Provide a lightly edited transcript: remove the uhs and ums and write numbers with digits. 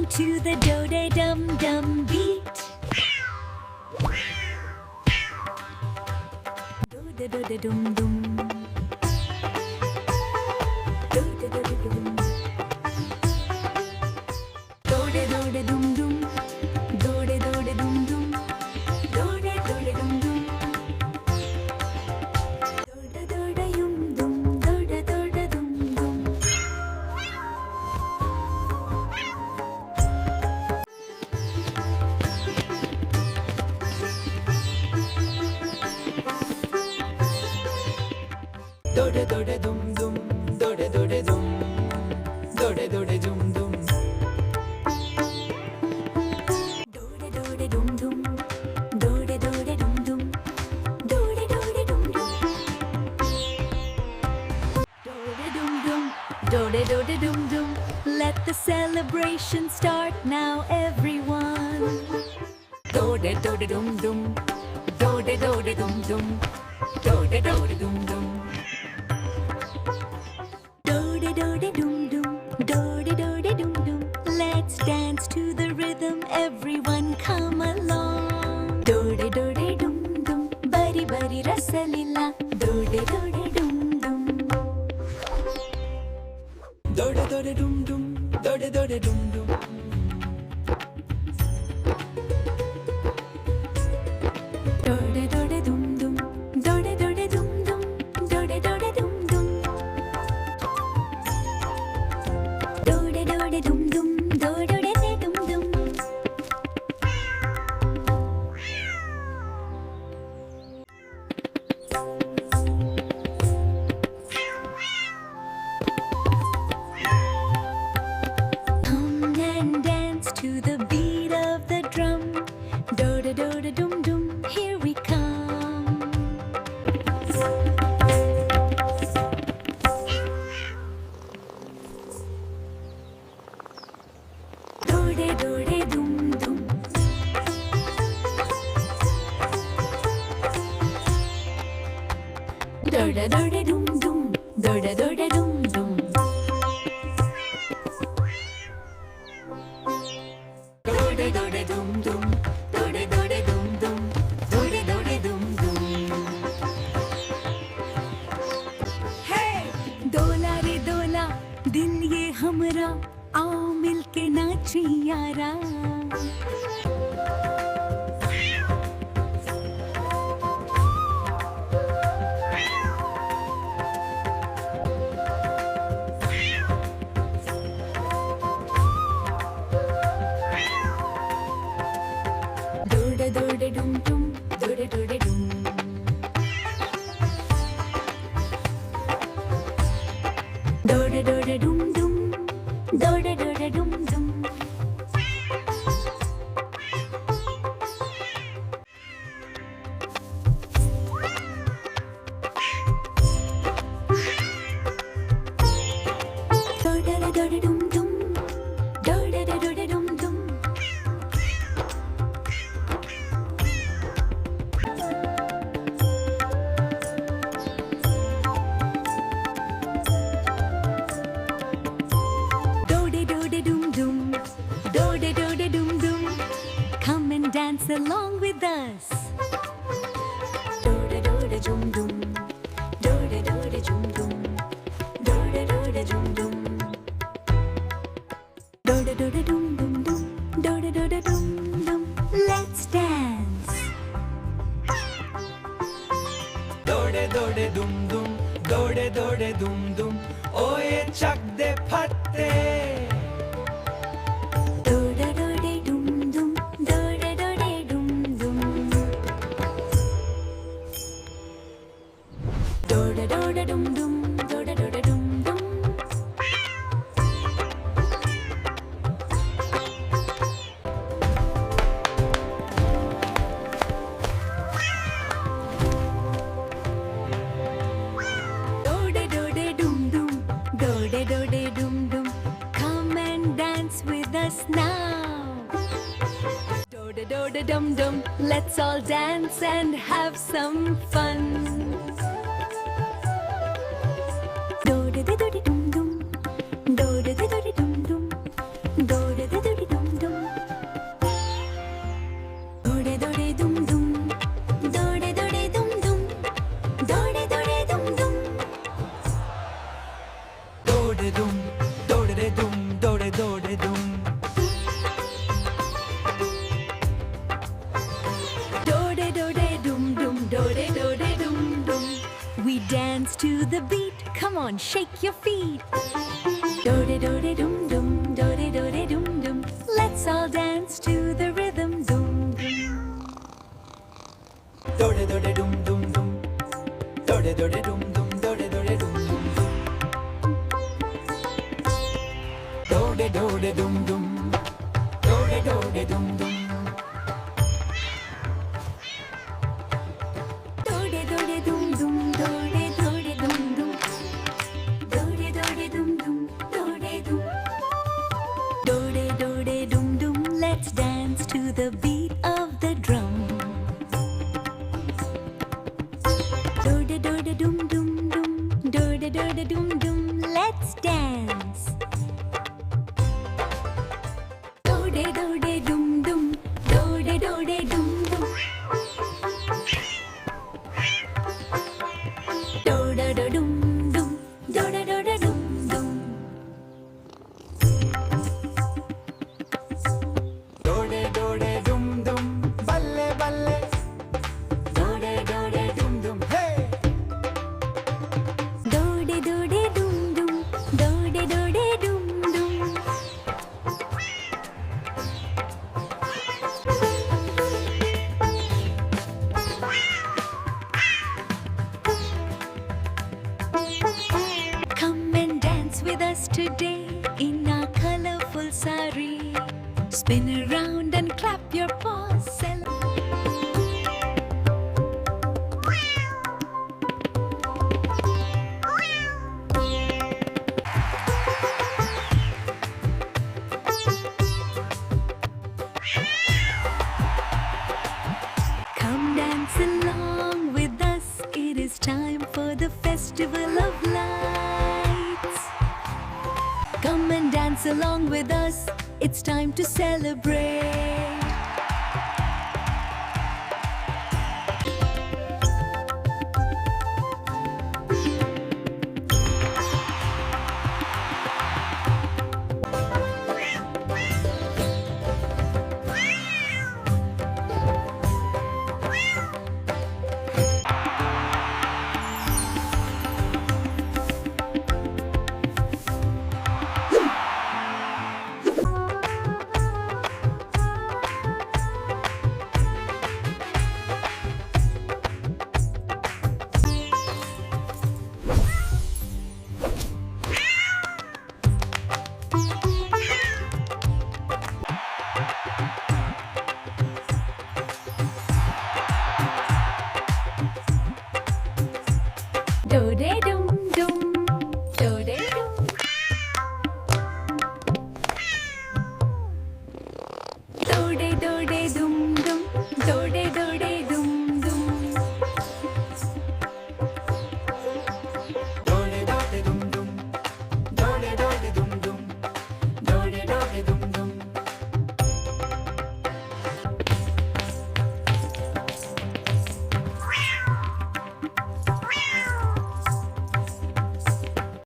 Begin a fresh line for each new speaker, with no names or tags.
to the do-de-dum-dum beat. Do-de-do-de-dum-dum. Do-de-do-de-dum. Do-de-do-de-dum-dum. Do-de-do-de-dum-dum. Do-de-do-de-dum-dum. Do-de-do-de-yum-dum. Do-de-do-de-dum-dum.
Dode dode dum dum, dode dode dum, dode dode dum dum.
Do-de-do-de-dum-dum. Do-de-do-de-dum-dum. Do-de-do-de-dum-dum. Do-de-dum-dum. Do-de-do-de-dum-dum. Let the celebration start now, everyone.
Do-de-do-de-dum-dum, do-de-do-de-dum-dum, do-de-do-de-dum-dum.
Do-de-do-de-dum-dum. Do-de-do-de-dum-dum. Let's dance to the rhythm, everyone come along. Do-de-do-de-dum-dum. Bari-bari rasalila. Do-de-do-de-dum-dum.
Dode-dode-dum-dum, dode-dode-dum-dum.
Do-de-do-de-dum-dum. Do-de-do-de-dum-dum. Do-de-do-de-dum-dum. Do-de-do-de-dum-dum. Do-de-do-de-dum-dum. Come and dance to the beat of the drum. Do-de-do-de-dum-dum. Here we come. Do-de-do-de-dum-dum. Do-de-do-de-dum-dum. Do-de-do-de-dum-dum.
Dode-dode-dum-dum, dode-dode-dum-dum, dode-dode-dum-dum.
Hey! डोला रे डोला दिल ये हमरा आओ मिलके नाची यारा. Do-de-do-de-dum-dum. Do-de-do-de-dum. Do-de-do-de-dum-dum. Do-de-do-de-dum-dum. Do-de-do-de-dum-dum. Do-de-do-de-dum-dum. Do-de-do-de-dum-dum. Do-de-do-de-dum-dum. Come and dance along with us. Do-de-do-de-dum-dum. Do-de-do-de-dum-dum. Do-de-do-de-dum-dum. Do-de-do-de-dum-dum-dum. Do-de-do-de-dum-dum. Let's dance.
Dode-dode-dum-dum, dode-dode-dum-dum. Oye chak de fatte.
Do-de-do-de-dum-dum. Do-de-do-de-dum-dum. Do-de-do-de-dum-dum. Do-de-do-de-dum-dum. Do-de-do-de-dum-dum. Do-de-do-de-dum-dum. Come and dance with us now. Do-de-do-de-dum-dum. Let's all dance and have some fun. Do-de-do-de-dum-dum. Do-de-do-de-dum-dum. Do-de-do-de-dum. to the beat. Come on, shake your feet. Do de dum dum, do de dum dum. Let's all dance to the rhythm. Dum dum.
Dode dode dum dum dum. Dode dode dum dum. Dode dode dum dum. Dode dode dum dum. Dode dode dum dum.
Do de dum dum, do de dum dum. Do de dum dum, do de dum. Do de dum dum. Let's dance to the beat of the drum. Do de dum dum dum. Do de dum dum. Let's dance. Do de dum dum. Do de dum dum. Do da da dum dum. Do da dum dum.
Dode dode dum dum. Balle balle. Dode dode dum dum. Hey.
Do de dum dum. Do de dum dum. Come and dance with us today in our colorful sari. Spin around and clap your paws. Come dance along with us. It is time for the festival of lights. Come and dance along with us. It's time to celebrate. Do de